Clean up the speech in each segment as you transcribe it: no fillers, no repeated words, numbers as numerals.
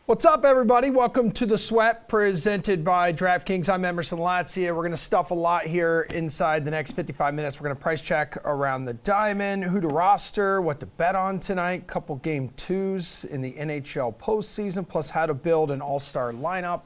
What's up, everybody? Welcome to The Sweat, presented by DraftKings. I'm Emerson Latzia. We're going to stuff a lot here inside the next 55 minutes. We're going to price check around the diamond, who to roster, what to bet on tonight, couple game twos in the NHL postseason, plus how to build an all-star lineup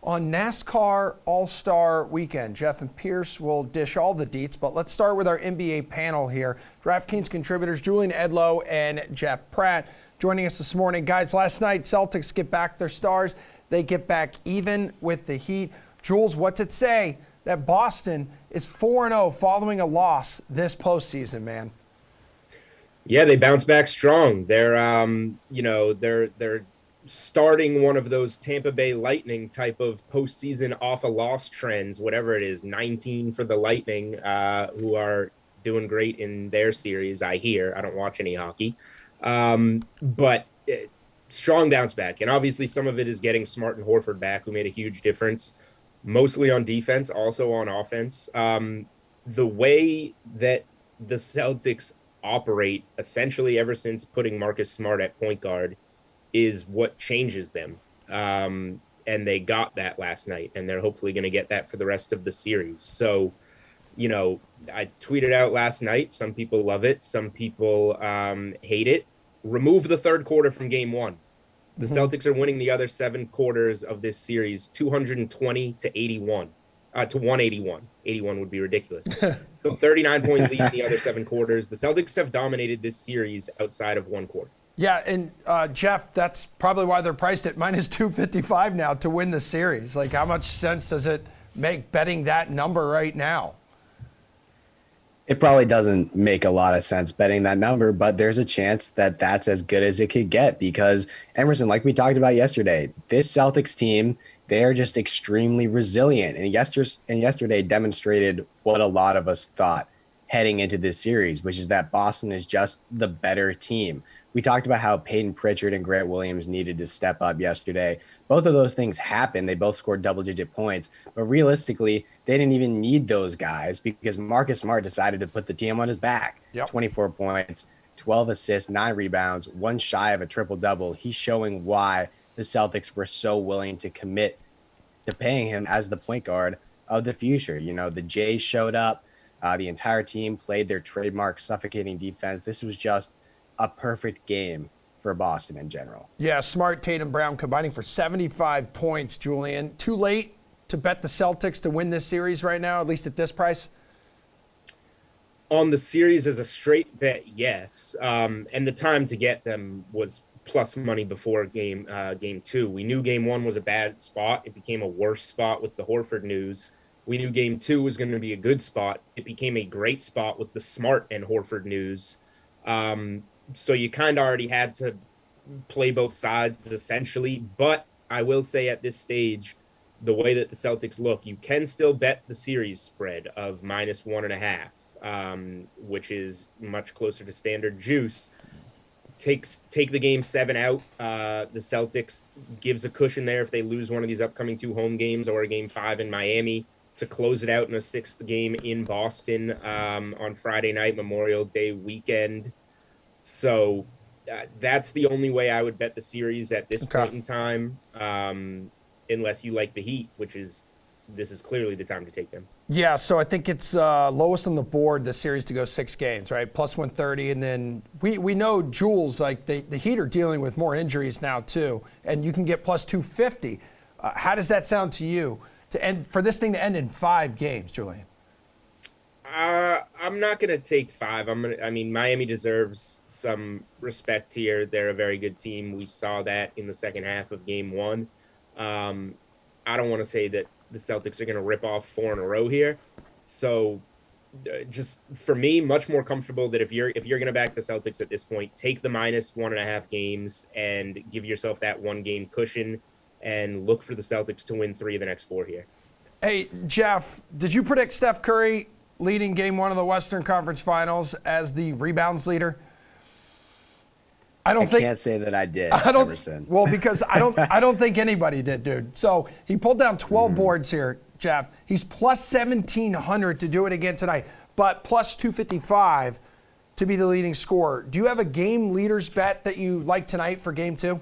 on NASCAR All-Star Weekend. Jeff and Pierce will dish all the deets, but let's start with our NBA panel here. DraftKings contributors Julian Edlow and Jeff Pratt joining us this morning. Guys, last night, Celtics get back their stars. They get back even with the Heat. Jules, what's it say that Boston is 4-0 following a loss this postseason, man? Yeah, they bounce back strong. They're, they're starting one of those Tampa Bay Lightning type of postseason off a loss trends, whatever it is, 19 for the Lightning, who are doing great in their series, I hear. I don't watch any hockey. But strong bounce back. And obviously some of it is getting Smart and Horford back, who made a huge difference, mostly on defense, also on offense. The way that the Celtics operate essentially ever since putting Marcus Smart at point guard is what changes them. And they got that last night, and they're hopefully going to get that for the rest of the series. So, I tweeted out last night, some people love it, some people hate it. Remove the third quarter from game one. The Celtics are winning the other 7 quarters of this series 220 to 81. To 181. 81 would be ridiculous. So 39-point lead in the other 7 quarters. The Celtics have dominated this series outside of 1 quarter. Yeah, and Jeff, that's probably why they're priced at minus 255 now to win the series. Like, how much sense does it make betting that number right now? It probably doesn't make a lot of sense betting that number, but there's a chance that that's as good as it could get because, Emerson, like we talked about yesterday, this Celtics team, they're just extremely resilient. And yesterday demonstrated what a lot of us thought heading into this series, which is that Boston is just the better team. We talked about how Peyton Pritchard and Grant Williams needed to step up yesterday. Both of those things happened. They both scored double-digit points. But realistically, they didn't even need those guys because Marcus Smart decided to put the team on his back. Yep. 24 points, 12 assists, 9 rebounds, 1 shy of a triple-double. He's showing why the Celtics were so willing to commit to paying him as the point guard of the future. The Jays showed up. The entire team played their trademark suffocating defense. This was just a perfect game for Boston in general. Yeah, Smart, Tatum, Brown combining for 75 points, Julian. Too late to bet the Celtics to win this series right now, at least at this price? On the series as a straight bet, yes. And the time to get them was plus money before game 2. We knew game 1 was a bad spot. It became a worse spot with the Horford news. We knew game 2 was going to be a good spot. It became a great spot with the Smart and Horford news. So you kind of already had to play both sides, essentially. But I will say at this stage, the way that the Celtics look, you can still bet the series spread of minus 1.5, which is much closer to standard juice. Take the game 7 out. The Celtics gives a cushion there if they lose one of these upcoming 2 home games or a game 5 in Miami to close it out in a 6th game in Boston on Friday night, Memorial Day weekend. So that's the only way I would bet the series at this point in time, unless you like the Heat, this is clearly the time to take them. Yeah, so I think it's lowest on the board, the series to go 6 games, right? Plus 130, and then we know, Jules, like the Heat are dealing with more injuries now too, and you can get plus 250. How does that sound to you for this thing to end in 5 games, Julian? I'm not going to take 5. Miami deserves some respect here. They're a very good team. We saw that in the second half of game 1. I don't want to say that the Celtics are going to rip off 4 in a row here. So just for me, much more comfortable that if you're going to back the Celtics at this point, take the minus 1.5 games and give yourself that 1 game cushion and look for the Celtics to win 3 of the next 4 here. Hey, Jeff, did you predict Steph Curry leading game 1 of the Western Conference Finals as the rebounds leader? I can't say that I did. Emerson. Well, because I don't think anybody did, dude. So he pulled down 12 boards here, Jeff. He's plus 1,700 to do it again tonight, but plus 255 to be the leading scorer. Do you have a game leaders bet that you like tonight for game 2?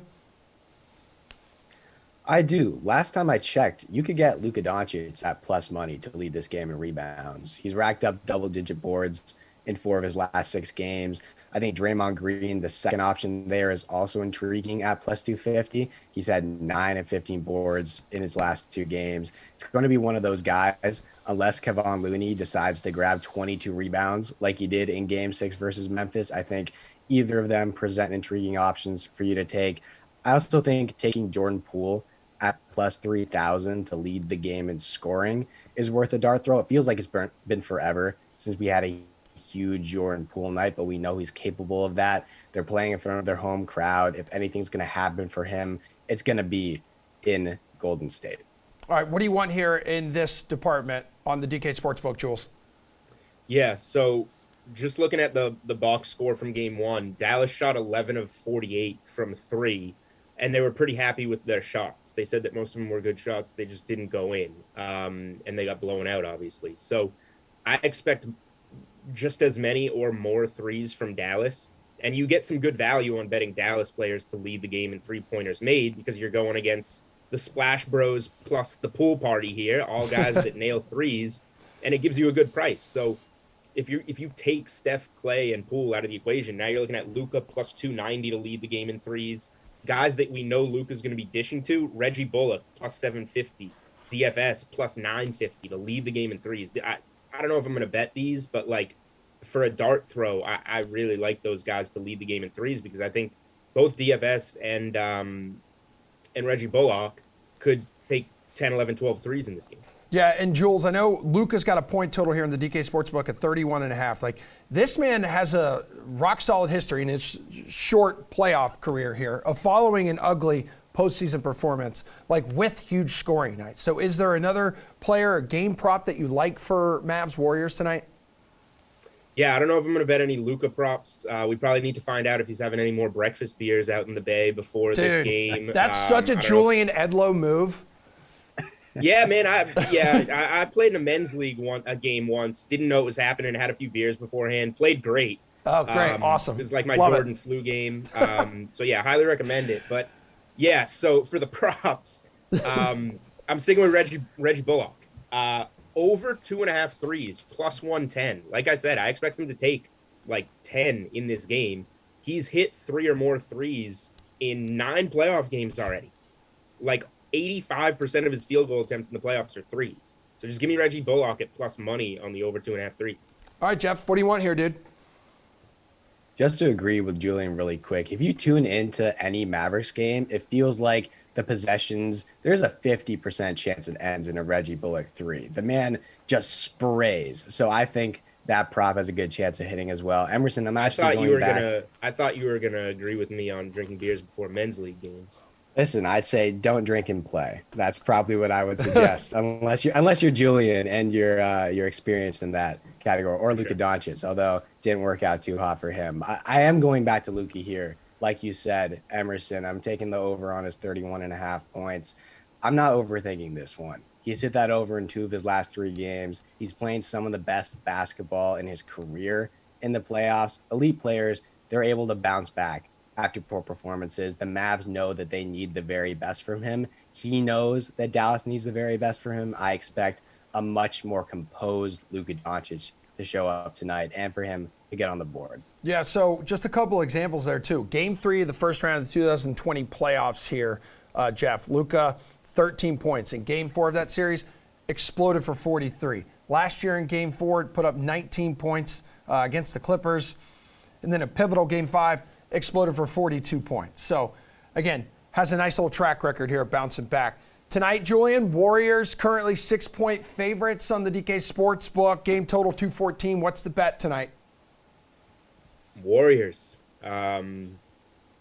I do. Last time I checked, you could get Luka Doncic at plus money to lead this game in rebounds. He's racked up double-digit boards in 4 of his last 6 games. I think Draymond Green, the second option there, is also intriguing at plus 250. He's had 9 and 15 boards in his last 2 games. It's going to be one of those guys, unless Kevon Looney decides to grab 22 rebounds like he did in Game 6 versus Memphis. I think either of them present intriguing options for you to take. I also think taking Jordan Poole at plus 3,000 to lead the game in scoring is worth a dart throw. It feels like it's been forever since we had a huge Jordan Poole night, but we know he's capable of that. They're playing in front of their home crowd. If anything's going to happen for him, it's going to be in Golden State. All right, what do you want here in this department on the DK Sportsbook, Jules? Yeah, so just looking at the box score from game 1, Dallas shot 11 of 48 from 3, and they were pretty happy with their shots. They said that most of them were good shots. They just didn't go in, and they got blown out, obviously. So I expect just as many or more threes from Dallas, and you get some good value on betting Dallas players to lead the game in three-pointers made because you're going against the Splash Bros plus the pool party here, all guys that nail threes, and it gives you a good price. So if you take Steph, Clay, and Poole out of the equation, now you're looking at Luka plus 290 to lead the game in threes. Guys that we know Luka's going to be dishing to, Reggie Bullock plus 750, DFS plus 950 to lead the game in threes. I don't know if I'm going to bet these, but like for a dart throw, I really like those guys to lead the game in threes because I think both DFS and Reggie Bullock could take 10, 11, 12 threes in this game. Yeah, and Jules, I know Luka's got a point total here in the DK Sportsbook at 31.5. Like, this man has a rock-solid history in his short playoff career here of following an ugly postseason performance, like with huge scoring nights. So is there another player or game prop that you like for Mavs Warriors tonight? Yeah, I don't know if I'm going to bet any Luka props. We probably need to find out if he's having any more breakfast beers out in the Bay before this game. That's such a Julian Edlow move. Yeah, man. I played in a men's league a game once. Didn't know it was happening. Had a few beers beforehand. Played great. Oh, great. Awesome. It was like my Love Jordan flu game. So, yeah, highly recommend it. But, yeah, so for the props, I'm sticking with Reggie Bullock. Over 2.5 threes, plus 110. Like I said, I expect him to take like 10 in this game. He's hit 3 or more threes in 9 playoff games already. Like 85% of his field goal attempts in the playoffs are threes. So just give me Reggie Bullock at plus money on the over 2.5 threes. All right, Jeff, what do you want here, dude? Just to agree with Julian really quick, if you tune into any Mavericks game, it feels like the possessions, there's a 50% chance it ends in a Reggie Bullock 3. The man just sprays. So I think that prop has a good chance of hitting as well. Emerson, I'm actually going back. I thought you were gonna agree with me on drinking beers before men's league games. Listen, I'd say don't drink and play. That's probably what I would suggest, unless you're Julian and you're experienced in that category, or Luka Doncic. Although didn't work out too hot for him. I am going back to Luka here, like you said, Emerson. I'm taking the over on his 31.5 points. I'm not overthinking this one. He's hit that over in 2 of his last 3 games. He's playing some of the best basketball in his career in the playoffs. Elite players, they're able to bounce back after poor performances. The Mavs know that they need the very best from him. He knows that Dallas needs the very best from him. I expect a much more composed Luka Doncic to show up tonight and for him to get on the board. Yeah, so just a couple examples there, too. Game 3 of the first round of the 2020 playoffs here, Jeff. Luka, 13 points. In Game 4 of that series, exploded for 43. Last year in Game 4, put up 19 points against the Clippers. And then a pivotal Game 5, exploded for 42 points. So, again, has a nice little track record here of bouncing back. Tonight, Julian, Warriors currently 6-point favorites on the DK Sportsbook. Game total 214. What's the bet tonight? Warriors come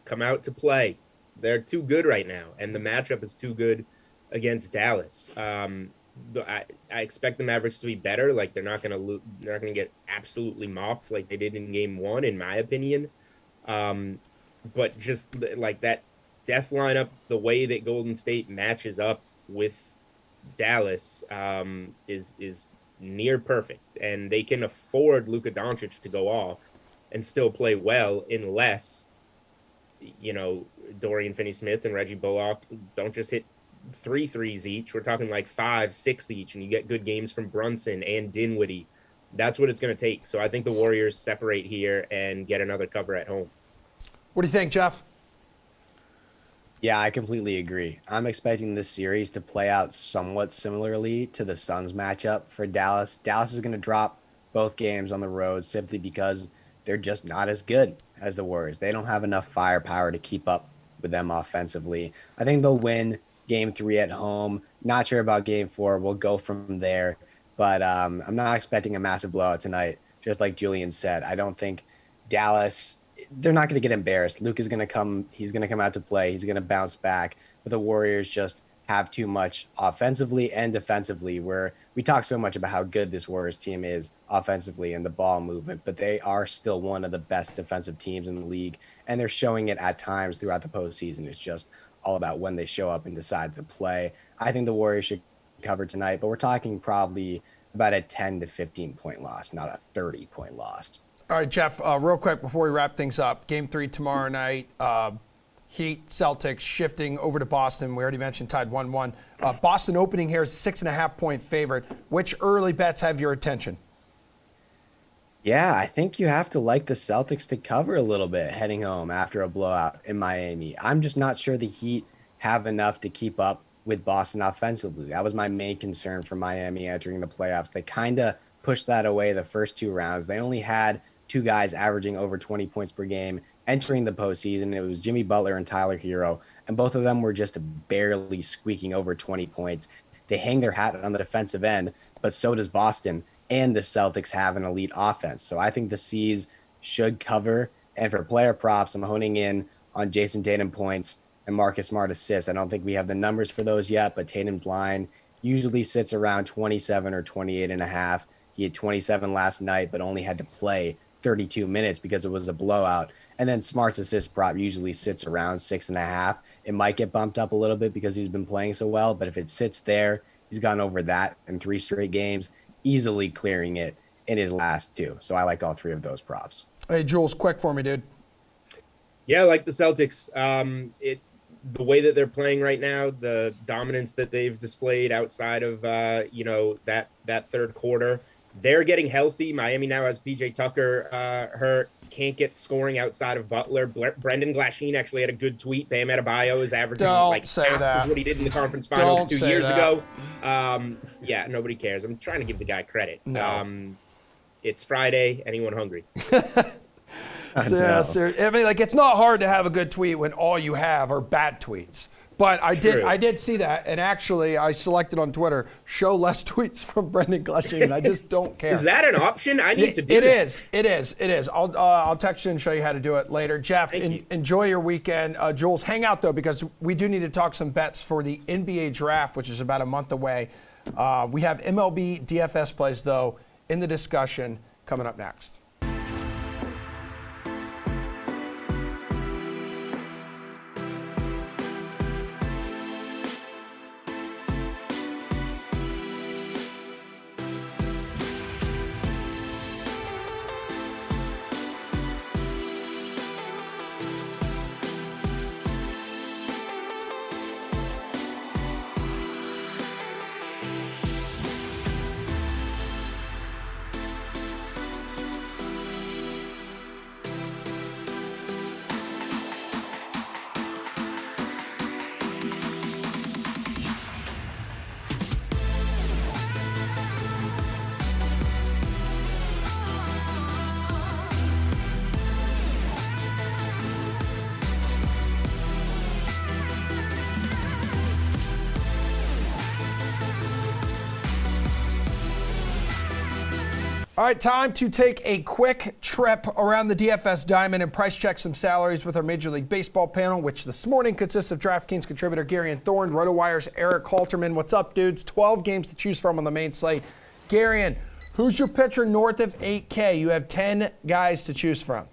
out to play. They're too good right now, and the matchup is too good against Dallas. I expect the Mavericks to be better. Like they're not going to get absolutely mopped like they did in Game 1, in my opinion. But just like that death lineup, the way that Golden State matches up with Dallas is near perfect, and they can afford Luka Doncic to go off and still play well unless, Dorian Finney-Smith and Reggie Bullock don't just hit 3 threes each. We're talking like 5, 6 each, and you get good games from Brunson and Dinwiddie. That's what it's going to take. So I think the Warriors separate here and get another cover at home. What do you think, Jeff? Yeah, I completely agree. I'm expecting this series to play out somewhat similarly to the Suns matchup for Dallas. Dallas is going to drop both games on the road simply because they're just not as good as the Warriors. They don't have enough firepower to keep up with them offensively. I think they'll win game 3 at home. Not sure about game 4. We'll go from there. But I'm not expecting a massive blowout tonight. Just like Julian said, I don't think Dallas, they're not going to get embarrassed. Luke is going to come. He's going to come out to play. He's going to bounce back. But the Warriors just have too much offensively and defensively, where we talk so much about how good this Warriors team is offensively and the ball movement, but they are still one of the best defensive teams in the league, and they're showing it at times throughout the postseason. It's just all about when they show up and decide to play. I think the Warriors should cover tonight, but we're talking probably about a 10 to 15 point loss, not a 30-point loss. All right, Jeff, real quick before we wrap things up, game 3 tomorrow night. Heat, Celtics shifting over to Boston. We already mentioned tied 1-1. Boston opening here is 6.5-point favorite. Which early bets have your attention? Yeah, I think you have to like the Celtics to cover a little bit heading home after a blowout in Miami. I'm just not sure the Heat have enough to keep up with Boston offensively. That was my main concern for Miami entering the playoffs. They kind of pushed that away the first 2 rounds. They only had 2 guys averaging over 20 points per game entering the postseason. It was Jimmy Butler and Tyler Hero, and both of them were just barely squeaking over 20 points. They hang their hat on the defensive end, but so does Boston, and the Celtics have an elite offense. So I think the C's should cover, and for player props, I'm honing in on Jason Tatum points and Marcus Smart assists. I don't think we have the numbers for those yet, but Tatum's line usually sits around 27 or 28.5. He had 27 last night, but only had to play 32 minutes because it was a blowout. And then Smart's assist prop usually sits around 6.5. It might get bumped up a little bit because he's been playing so well, but if it sits there, he's gone over that in 3 straight games, easily clearing it in his last 2. So I like all 3 of those props. Hey, Jules, quick for me, dude. Yeah, I like the Celtics. The way that they're playing right now, the dominance that they've displayed outside of that third quarter, they're getting healthy. Miami now has PJ Tucker hurt, can't get scoring outside of Butler. Brendan Glasheen actually had a good tweet. Bam Adebayo is averaging half of what he did in the conference finals 2 years ago. Yeah, nobody cares. I'm trying to give the guy credit. No. It's Friday. Anyone hungry? Yeah, I mean, like, it's not hard to have a good tweet when all you have are bad tweets. But I did see that, and actually I selected on Twitter, show less tweets from Brendan Glasheen. I just don't care. Is that an option? I need to do that. It is. I'll text you and show you how to do it later. Jeff, enjoy your weekend. Jules, hang out, though, because we do need to talk some bets for the NBA draft, which is about a month away. We have MLB DFS plays, though, in the discussion coming up next. All right, time to take a quick trip around the DFS diamond and price check some salaries with our Major League Baseball panel, which this morning consists of DraftKings contributor Gary and Thorne, RotoWire's Eric Halterman. What's up, dudes? 12 games to choose from on the main slate. Gary, who's your pitcher north of 8K? You have 10 guys to choose from.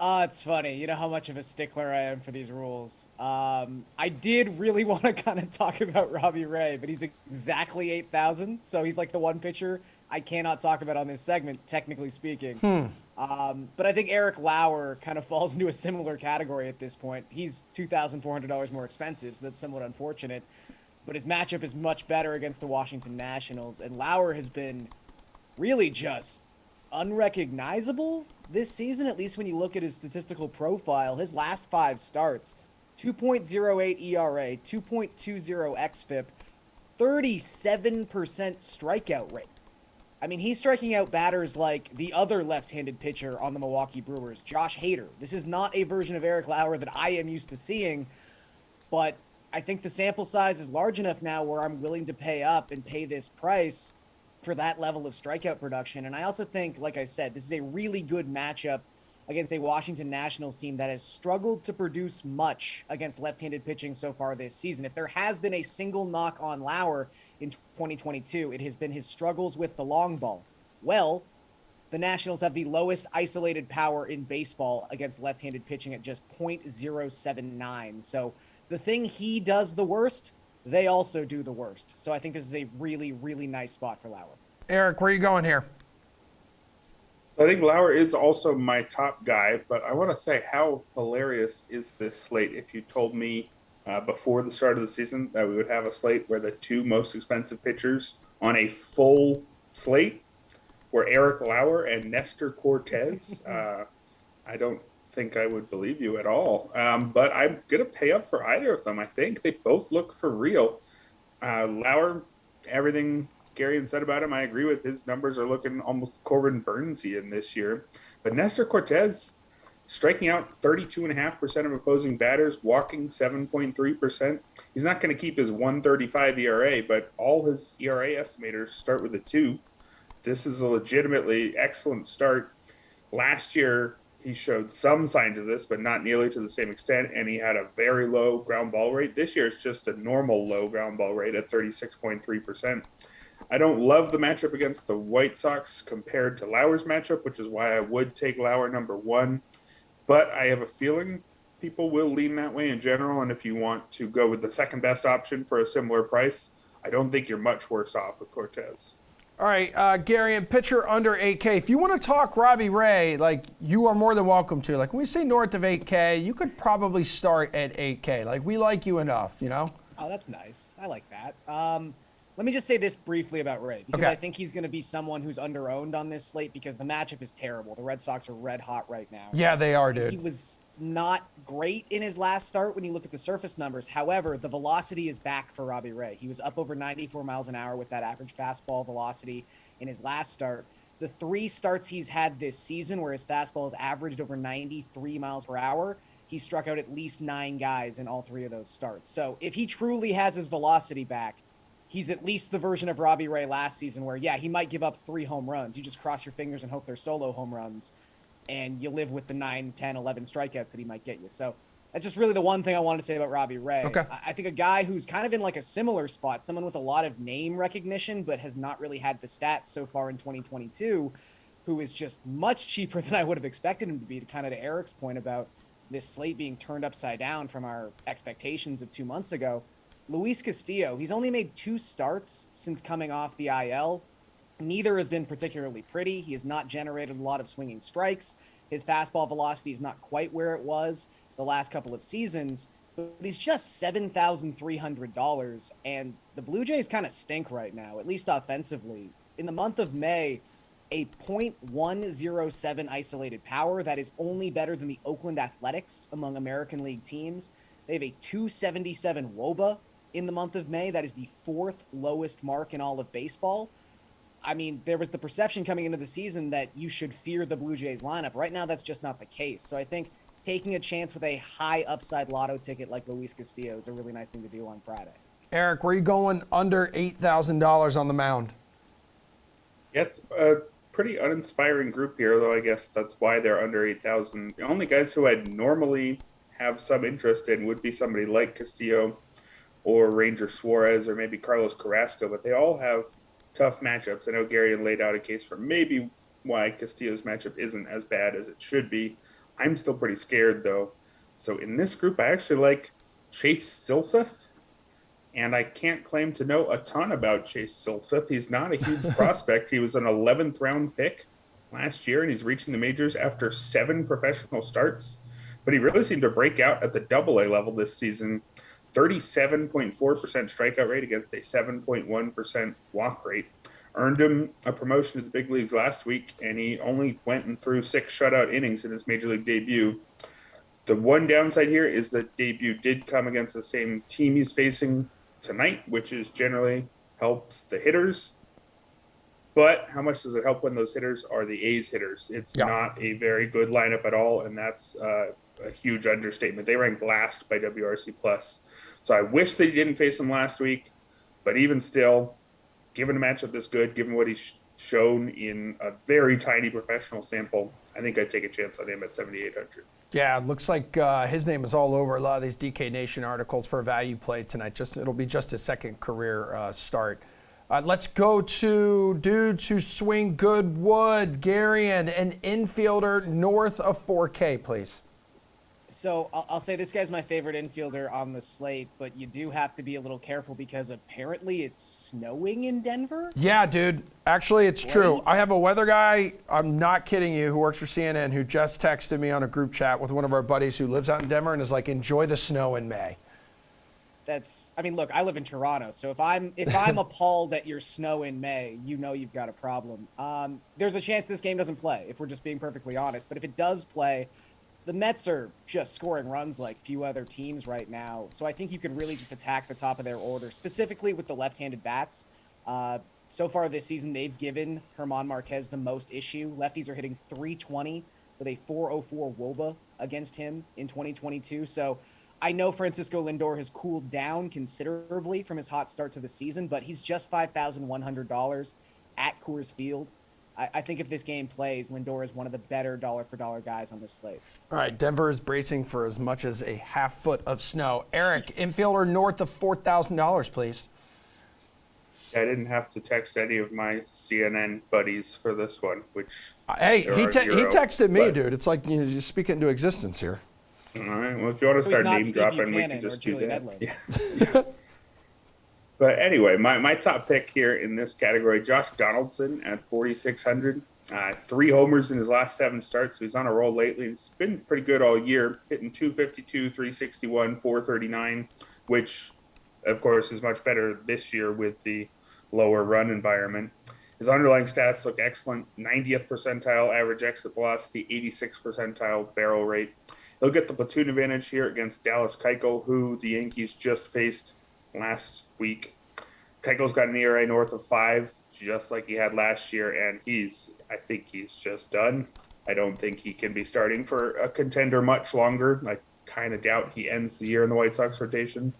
It's funny. You know how much of a stickler I am for these rules. I did really want to kind of talk about Robbie Ray, but he's exactly 8,000, so he's like the one pitcher I cannot talk about on this segment, technically speaking. But I think Eric Lauer kind of falls into a similar category at this point. He's $2,400 more expensive, so that's somewhat unfortunate. But his matchup is much better against the Washington Nationals, and Lauer has been really just unrecognizable this season, at least when you look at his statistical profile. His last 5 starts, 2.08 ERA, 2.20 xFIP, 37% strikeout rate. I mean, he's striking out batters like the other left-handed pitcher on the Milwaukee Brewers, Josh Hader. This is not a version of Eric Lauer that I am used to seeing, but I think the sample size is large enough now where I'm willing to pay up and pay this price for that level of strikeout production. And I also think, like I said, this is a really good matchup against a Washington Nationals team that has struggled to produce much against left-handed pitching so far this season. If there has been a single knock on Lauer in 2022, it has been his struggles with the long ball. Well, the Nationals have the lowest isolated power in baseball against left-handed pitching at just .079. So the thing he does the worst, they also do the worst. So I think this is a really, really nice spot for Lauer. Eric, where are you going here? I think Lauer is also my top guy, but I want to say, how hilarious is this slate? If you told me before the start of the season that we would have a slate where the 2 most expensive pitchers on a full slate were Eric Lauer and Nestor Cortez, I don't think I would believe you at all. But I'm going to pay up for either of them. I think they both look for real. Lauer, everything Gary said about him, I agree with. His numbers are looking almost Corbin Burnsian this year. But Nestor Cortez, striking out 32.5% of opposing batters, walking 7.3%. He's not going to keep his 135 ERA, but all his ERA estimators start with a 2. This is a legitimately excellent start. Last year, he showed some signs of this, but not nearly to the same extent, and he had a very low ground ball rate. This year, it's just a normal low ground ball rate at 36.3%. I don't love the matchup against the White Sox compared to Lauer's matchup, which is why I would take Lauer number 1. But I have a feeling people will lean that way in general, and if you want to go with the second best option for a similar price, I don't think you're much worse off with Cortez. All right, Gary, and pitcher under 8K. If you want to talk Robbie Ray, like, you are more than welcome to. Like, when we say north of 8K, you could probably start at 8K. Like, we like you enough, you know? Oh, that's nice. I like that. Let me just say this briefly about Ray, because Okay. I think he's going to be someone who's under-owned on this slate because the matchup is terrible. The Red Sox are red hot right now. Yeah, they are, He dude. was not great in his last start when you look at the surface numbers. However, the velocity is back for Robbie Ray. He was up over 94 miles an hour with that average fastball velocity in his last start. The 3 starts he's had this season where his fastball has averaged over 93 miles per hour, he struck out at least 9 guys in all 3 of those starts. So if he truly has his velocity back, he's at least the version of Robbie Ray last season where, yeah, he might give up 3 home runs. You just cross your fingers and hope they're solo home runs, and you live with the 9, 10, 11 strikeouts that he might get you. So that's just really the one thing I wanted to say about Robbie Ray. Okay. I think a guy who's kind of in like a similar spot, someone with a lot of name recognition but has not really had the stats so far in 2022, who is just much cheaper than I would have expected him to be, to kind of to Eric's point about this slate being turned upside down from our expectations of 2 months ago. Luis Castillo, he's only made 2 starts since coming off the IL. Neither has been particularly pretty. He has not generated a lot of swinging strikes. His fastball velocity is not quite where it was the last couple of seasons, but he's just $7,300, and the Blue Jays kind of stink right now, at least offensively. In the month of May, a .107 isolated power, that is only better than the Oakland Athletics among American League teams. They have a .277 WOBA in the month of May. That is the 4th lowest mark in all of baseball. I mean, there was the perception coming into the season that you should fear the Blue Jays lineup. Right now, that's just not the case. So I think taking a chance with a high upside lotto ticket like Luis Castillo is a really nice thing to do on Friday. Eric, where are you going under $8,000 on the mound? Yes, a pretty uninspiring group here, though I guess that's why they're under 8,000. The only guys who I'd normally have some interest in would be somebody like Castillo or Ranger Suarez or maybe Carlos Carrasco, but they all have tough matchups. I know Gary laid out a case for maybe why Castillo's matchup isn't as bad as it should be. I'm still pretty scared, though. So in this group, I actually like Chase Silsif. And I can't claim to know a ton about Chase Silsif. He's not a huge prospect. He was an 11th round pick last year, and he's reaching the majors after 7 professional starts. But he really seemed to break out at the AA level this season. 37.4% strikeout rate against a 7.1% walk rate. Earned him a promotion to the big leagues last week, and he only went and threw 6 shutout innings in his major league debut. The one downside here is that debut did come against the same team he's facing tonight, which is generally helps the hitters. But how much does it help when those hitters are the A's hitters? It's not a very good lineup at all, and that's a huge understatement. They ranked last by WRC Plus. So I wish they didn't face him last week, but even still, given a matchup this good, given what he's shown in a very tiny professional sample, I think I'd take a chance on him at 7,800. Yeah, it looks like his name is all over a lot of these DK Nation articles for a value play tonight. It'll be just his second career start. Let's go to dudes who swing good wood. Garion, an infielder north of 4K, please. So I'll say this guy's my favorite infielder on the slate, but you do have to be a little careful because apparently it's snowing in Denver. Yeah, dude. Actually, it's true. I have a weather guy, I'm not kidding you, who works for CNN, who just texted me on a group chat with one of our buddies who lives out in Denver and is like, enjoy the snow in May. Look, I live in Toronto, so if I'm appalled at your snow in May, you know you've got a problem. There's a chance this game doesn't play, if we're just being perfectly honest. But if it does play, the Mets are just scoring runs like few other teams right now. So I think you can really just attack the top of their order, specifically with the left-handed bats. So far this season, they've given German Marquez the most issue. Lefties are hitting 320 with a 404 WOBA against him in 2022. So I know Francisco Lindor has cooled down considerably from his hot start to the season, but he's just $5,100 at Coors Field. I think if this game plays, Lindor is one of the better dollar-for-dollar guys on this slate. All right, Denver is bracing for as much as a half foot of snow. Eric, infielder north of $4,000, please. I didn't have to text any of my CNN buddies for this one, which he texted me, dude. It's like you speak it into existence here. All right. Well, if you want to start name dropping, we can just do that. Yeah. But anyway, my top pick here in this category, Josh Donaldson at 4,600. 3 homers in his last 7 starts. So he's on a roll lately. He's been pretty good all year, hitting 252, 361, 439, which, of course, is much better this year with the lower run environment. His underlying stats look excellent. 90th percentile average exit velocity, 86th percentile barrel rate. He'll get the platoon advantage here against Dallas Keuchel, who the Yankees just faced last week. Keuchel's got an ERA north of 5, just like he had last year, and I think he's just done. I don't think he can be starting for a contender much longer. I kind of doubt he ends the year in the White Sox rotation.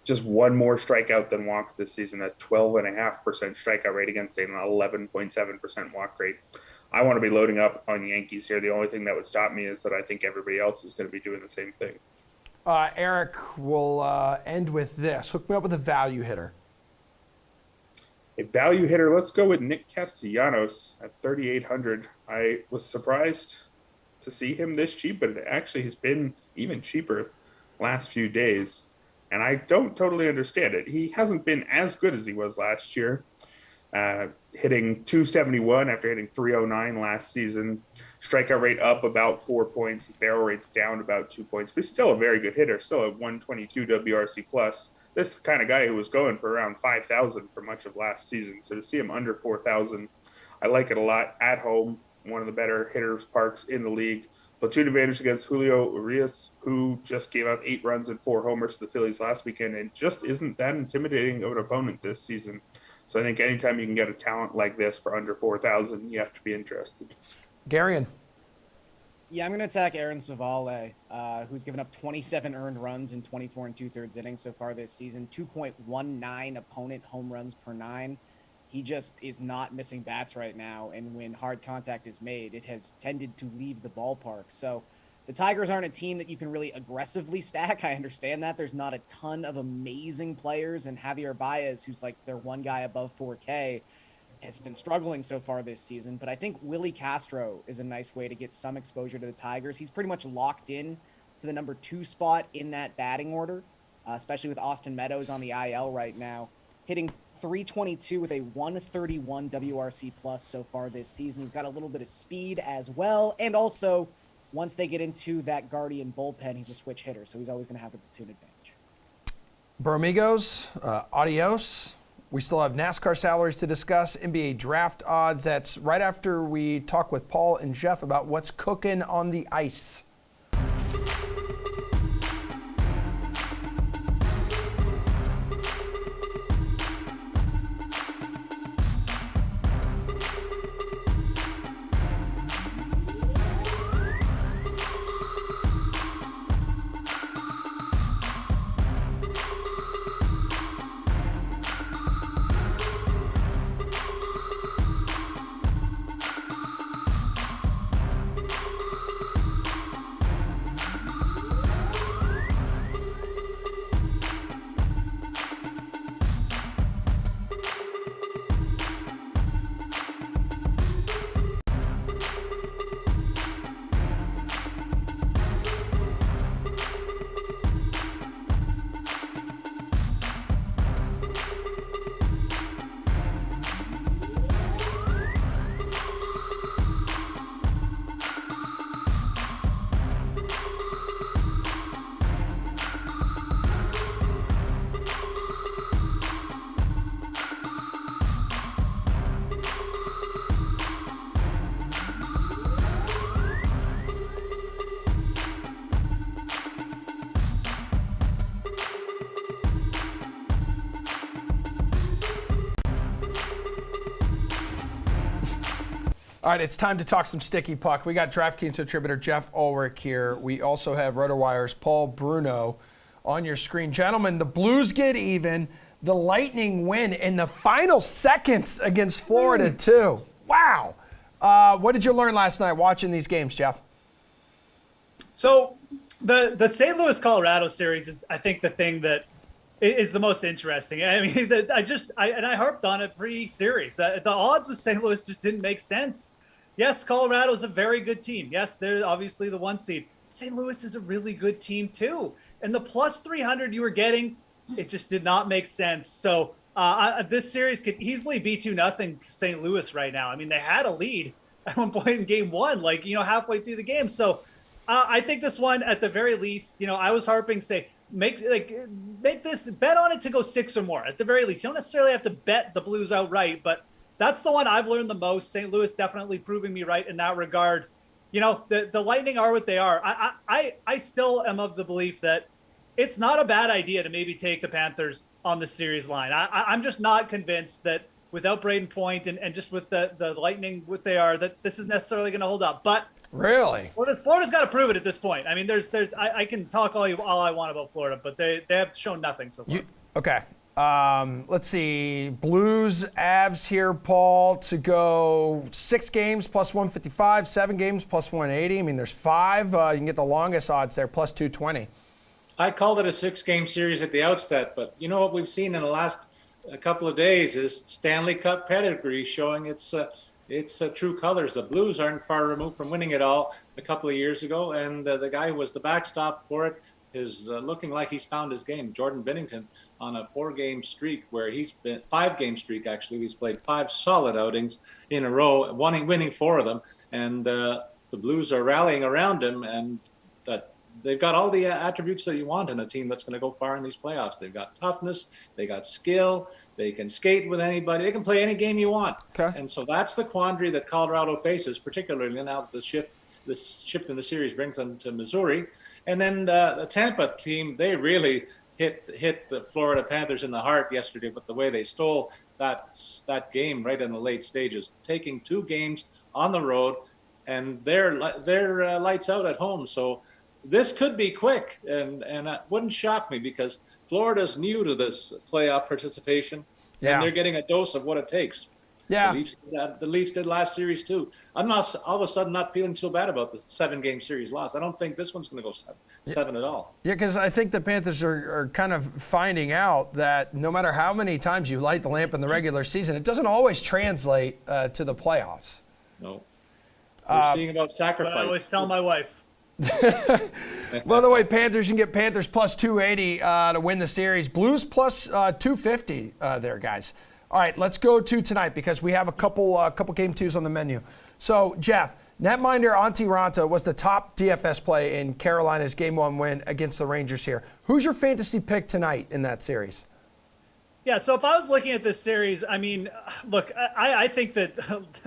Just one more strikeout than walk this season, a 12.5% strikeout rate against an 11.7% walk rate. I want to be loading up on Yankees here. The only thing that would stop me is that I think everybody else is going to be doing the same thing. Eric, we'll end with this. Hook me up with a value hitter. A value hitter, let's go with Nick Castillanos at 3,800. I was surprised to see him this cheap, but actually he's been even cheaper last few days. And I don't totally understand it. He hasn't been as good as he was last year, hitting 271 after hitting 309 last season. Strikeout rate up about 4 points. Barrel rate's down about 2 points. But he's still a very good hitter, still a 122 WRC+. This kind of guy who was going for around 5,000 for much of last season. So to see him under 4,000, I like it a lot. At home, one of the better hitters parks in the league. Platoon advantage against Julio Urias, who just gave up 8 runs and 4 homers to the Phillies last weekend and just isn't that intimidating of an opponent this season. So I think anytime you can get a talent like this for under 4,000, you have to be interested. Garion. Yeah, I'm going to attack Aaron Savale, who's given up 27 earned runs in 24 and 2/3 innings so far this season, 2.19 opponent home runs per 9. He just is not missing bats right now, and when hard contact is made, it has tended to leave the ballpark. So the Tigers aren't a team that you can really aggressively stack. I understand that. There's not a ton of amazing players, and Javier Baez, who's like their one guy above 4K, has been struggling so far this season, but I think Willie Castro is a nice way to get some exposure to the Tigers. He's pretty much locked in to the number 2 spot in that batting order, especially with Austin Meadows on the IL right now, hitting .322 with a 131 WRC plus so far this season. He's got a little bit of speed as well, and also once they get into that Guardian bullpen, he's a switch hitter, so he's always going to have the platoon advantage. Bromigos, adios. We still have NASCAR salaries to discuss, NBA draft odds. That's right after we talk with Paul and Jeff about what's cooking on the ice. All right, it's time to talk some sticky puck. We got DraftKings contributor Jeff Ulrich here. We also have RotoWire's Paul Bruno on your screen. Gentlemen, the Blues get even. The Lightning win in the final seconds against Florida, too. Wow. What did you learn last night watching these games, Jeff? So the St. Louis Colorado series is, I think, the thing that is the most interesting. I mean, I harped on it pre-series. The odds with St. Louis just didn't make sense. Yes, Colorado's a very good team. Yes, they're obviously the 1 seed. St. Louis is a really good team too. And the plus 300 you were getting, it just did not make sense. So this series could easily be 2-0 St. Louis right now. I mean, they had a lead at one point in game 1, halfway through the game. So I think this one, at the very least, I was harping, say, make this, bet on it to go 6 or more at the very least. You don't necessarily have to bet the Blues outright, but that's the one I've learned the most. St. Louis definitely proving me right in that regard. The Lightning are what they are. I still am of the belief that it's not a bad idea to maybe take the Panthers on the series line. I'm just not convinced that without Braden Point and just with the Lightning what they are, that this is necessarily going to hold up. But really, Florida's got to prove it at this point. I mean, I can talk all I want about Florida, but they have shown nothing so far. Okay. Let's see. Blues, Avs here, Paul, to go 6 games plus 155, 7 games plus 180. I mean, there's 5. You can get the longest odds there, plus 220. I called it a 6-game series at the outset, but what we've seen in the last couple of days is Stanley Cup pedigree showing its true colors. The Blues aren't far removed from winning it all a couple of years ago, and the guy who was the backstop for it is looking like he's found his game. Jordan Binnington on a 4-game streak where he's been 5-game streak actually. He's played 5 solid outings in a row, winning 4 of them, and the Blues are rallying around him, and that they've got all the attributes that you want in a team that's going to go far in these playoffs. They've got toughness, they got skill, they can skate with anybody, they can play any game you want. Okay. And so that's the quandary that Colorado faces, particularly now that the shift in the series brings them to Missouri. And then the Tampa team, they really hit the Florida Panthers in the heart yesterday with the way they stole that game right in the late stages, taking 2 games on the road, and they're lights out at home. So this could be quick, and it wouldn't shock me because Florida's new to this playoff participation, and they're getting a dose of what it takes. Yeah. The Leafs did last series too. I'm not all of a sudden not feeling so bad about the 7-game series loss. I don't think this one's going to go seven at all. Yeah, because I think the Panthers are kind of finding out that no matter how many times you light the lamp in the regular season, it doesn't always translate to the playoffs. No. We're seeing about sacrifice. But I always tell my wife. By the way, Panthers, you can get Panthers plus 280 to win the series. Blues plus 250 there, guys. All right, let's go to tonight because we have a couple game twos on the menu. So, Jeff, netminder Antti Raanta was the top DFS play in Carolina's Game 1 win against the Rangers here. Who's your fantasy pick tonight in that series? Yeah, so if I was looking at this series, I mean, look, I think that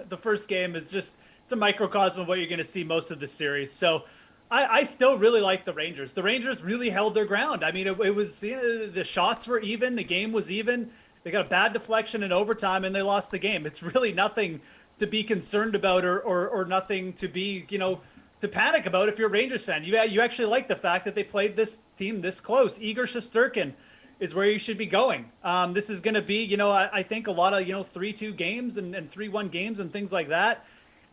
the first game is just it's a microcosm of what you're going to see most of the series. So I still really like the Rangers. The Rangers really held their ground. I mean, it was the shots were even, the game was even. They got a bad deflection in overtime, and they lost the game. It's really nothing to be concerned about or nothing to be, to panic about if you're a Rangers fan. You actually like the fact that they played this team this close. Igor Shesterkin is where you should be going. This is going to be, I think a lot of, 3-2 games and 3-1 games and things like that.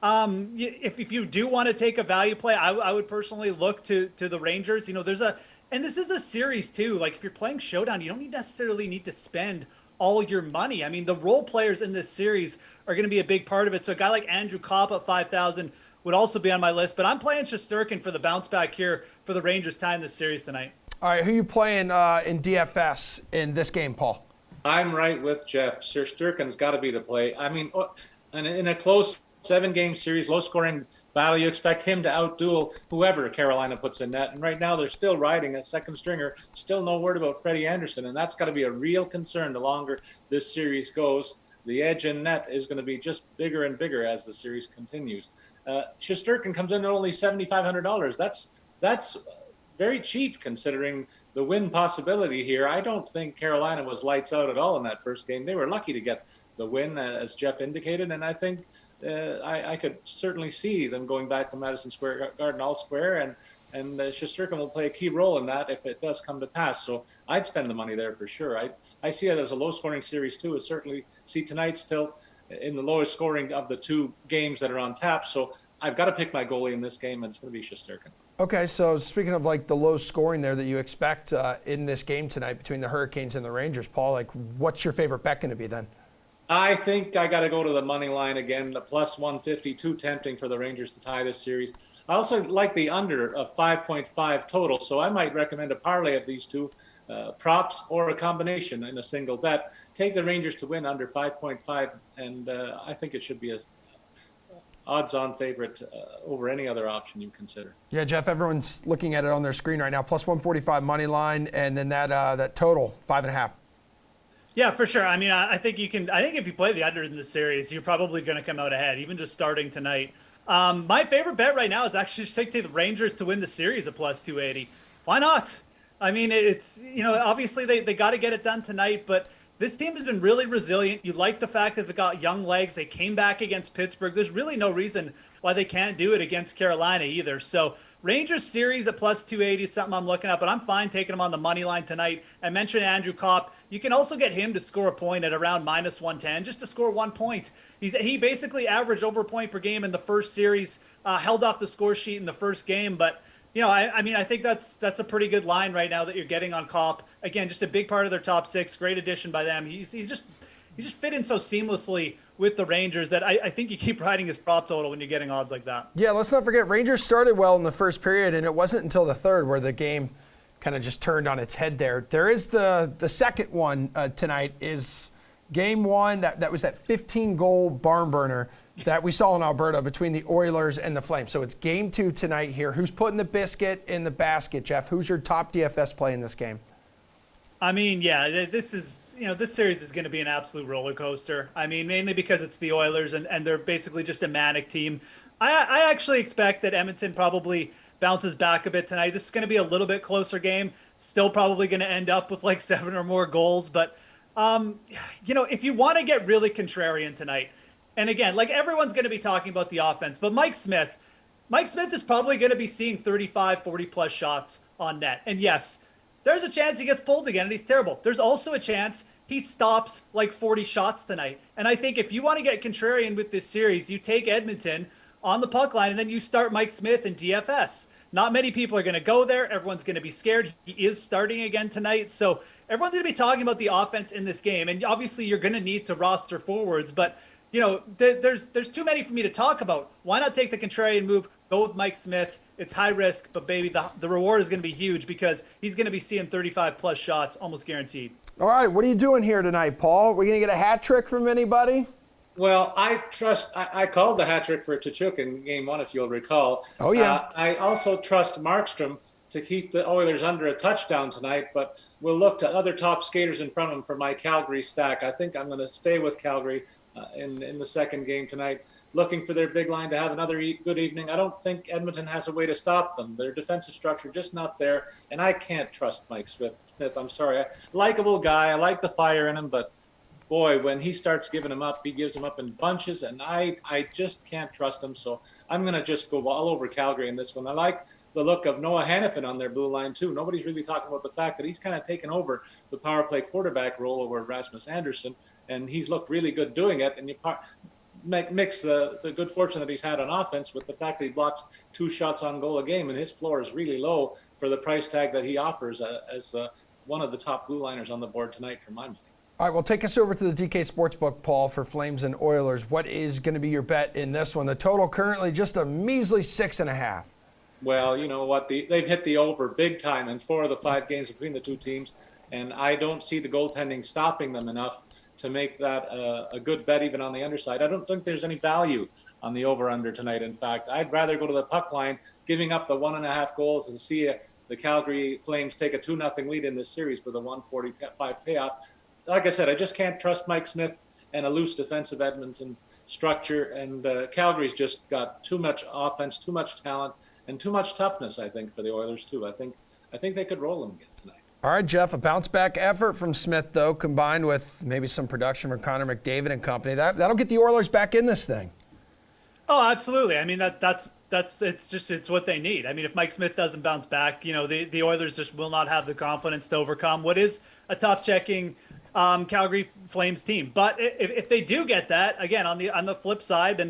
If you do want to take a value play, I would personally look to the Rangers. And this is a series too. Like if you're playing Showdown, you don't necessarily need to spend all your money. I mean, the role players in this series are going to be a big part of it. So a guy like Andrew Kopp at 5,000 would also be on my list. But I'm playing Shesterkin for the bounce back here for the Rangers tying this series tonight. All right, who are you playing in DFS in this game, Paul? I'm right with Jeff. Shesterkin's got to be the play. I mean, in a close 7-game series, low-scoring battle, you expect him to outduel whoever Carolina puts in net. And right now, they're still riding a second stringer. Still no word about Freddie Anderson, and that's got to be a real concern the longer this series goes. The edge in net is going to be just bigger and bigger as the series continues. Shesterkin comes in at only $7,500. That's very cheap considering the win possibility here. I don't think Carolina was lights out at all in that first game. They were lucky to get the win, as Jeff indicated, and I think I could certainly see them going back to Madison Square Garden all square, and Shesterkin will play a key role in that if it does come to pass. So I'd spend the money there for sure. I see it as a low-scoring series too. I certainly see tonight still in the lowest scoring of the 2 games that are on tap. So I've got to pick my goalie in this game, and it's going to be Shesterkin. Okay, so speaking of like the low scoring there that you expect in this game tonight between the Hurricanes and the Rangers, Paul, like what's your favorite bet going to be then? I think I got to go to the money line again. The plus 150, too tempting for the Rangers to tie this series. I also like the under of 5.5 total, so I might recommend a parlay of these two props or a combination in a single bet. Take the Rangers to win under 5.5, and I think it should be a odds-on favorite over any other option you consider. Yeah, Jeff, everyone's looking at it on their screen right now. Plus 145 money line, and then that total 5.5. Yeah, for sure. I mean, I think you can. I think if you play the under in this series, you're probably going to come out ahead, even just starting tonight. My favorite bet right now is actually just take the Rangers to win the series at plus 280. Why not? I mean, it's obviously they got to get it done tonight, but this team has been really resilient. You like the fact that they got young legs. They came back against Pittsburgh. There's really no reason why they can't do it against Carolina either. So Rangers series at plus 280 is something I'm looking at, but I'm fine taking them on the money line tonight. I mentioned Andrew Kopp. You can also get him to score a point at around minus 110, just to score 1 point. He basically averaged over a point per game in the first series, held off the score sheet in the first game, but I mean, I think that's a pretty good line right now that you're getting on Kopp. Again, just a big part of their top 6. Great addition by them. He's just fit in so seamlessly with the Rangers that I think you keep riding his prop total when you're getting odds like that. Yeah, let's not forget Rangers started well in the first period, and it wasn't until the third where the game kind of just turned on its head there. There is the second one tonight is Game 1. That was that 15-goal barn burner that we saw in Alberta between the Oilers and the Flames. So it's Game 2 tonight here. Who's putting the biscuit in the basket, Jeff? Who's your top DFS play in this game? I mean, yeah, this is, this series is going to be an absolute roller coaster. I mean, mainly because it's the Oilers and they're basically just a manic team. I actually expect that Edmonton probably bounces back a bit tonight. This is going to be a little bit closer game. Still probably going to end up with like 7 or more goals. But, if you want to get really contrarian tonight, and again, like everyone's going to be talking about the offense, but Mike Smith is probably going to be seeing 35, 40 plus shots on net. And yes, there's a chance he gets pulled again and he's terrible. There's also a chance he stops like 40 shots tonight. And I think if you want to get contrarian with this series, you take Edmonton on the puck line and then you start Mike Smith and DFS. Not many people are going to go there. Everyone's going to be scared. He is starting again tonight. So everyone's going to be talking about the offense in this game. And obviously you're going to need to roster forwards, but there's too many for me to talk about. Why not take the contrarian move, go with Mike Smith? It's high risk, but baby, the reward is going to be huge because he's going to be seeing 35 plus shots, almost guaranteed. All right, what are you doing here tonight, Paul? We're going to get a hat trick from anybody? Well, I called the hat trick for Tkachuk in game 1, if you'll recall. Oh, yeah. I also trust Markstrom to keep the Oilers under a touchdown tonight, but we'll look to other top skaters in front of him for my Calgary stack. I think I'm going to stay with Calgary in the second game tonight, looking for their big line to have another good evening. I don't think Edmonton has a way to stop them. Their defensive structure just not there, and I can't trust Mike Smith. I'm sorry. Likable guy. I like the fire in him, but boy, when he starts giving him up, he gives him up in bunches, and I just can't trust him. So I'm going to just go all over Calgary in this one. I like the look of Noah Hannafin on their blue line, too. Nobody's really talking about the fact that he's kind of taken over the power play quarterback role over Rasmus Anderson, and he's looked really good doing it. And you mix the good fortune that he's had on offense with the fact that he blocks 2 shots on goal a game, and his floor is really low for the price tag that he offers as one of the top blue liners on the board tonight for my money. All right, well, take us over to the DK Sportsbook, Paul, for Flames and Oilers. What is going to be your bet in this one? The total currently just a measly 6.5. Well, you know what? They've hit the over big time in 4 of the 5 games between the two teams, and I don't see the goaltending stopping them enough to make that a good bet even on the underside. I don't think there's any value on the over-under tonight. In fact, I'd rather go to the puck line, giving up the 1.5 goals and see the Calgary Flames take a 2-0 lead in this series with a 145 payout. Like I said, I just can't trust Mike Smith and a loose defensive Edmonton structure, and Calgary's just got too much offense, too much talent, and too much toughness, I think, for the Oilers, too. I think they could roll them again tonight. All right, Jeff, a bounce-back effort from Smith, though, combined with maybe some production from Connor McDavid and company. That'll get the Oilers back in this thing. Oh, absolutely. I mean, that's it's what they need. I mean, if Mike Smith doesn't bounce back, the Oilers just will not have the confidence to overcome what is a tough checking Calgary Flames team. But if they do get that, again, on the flip side,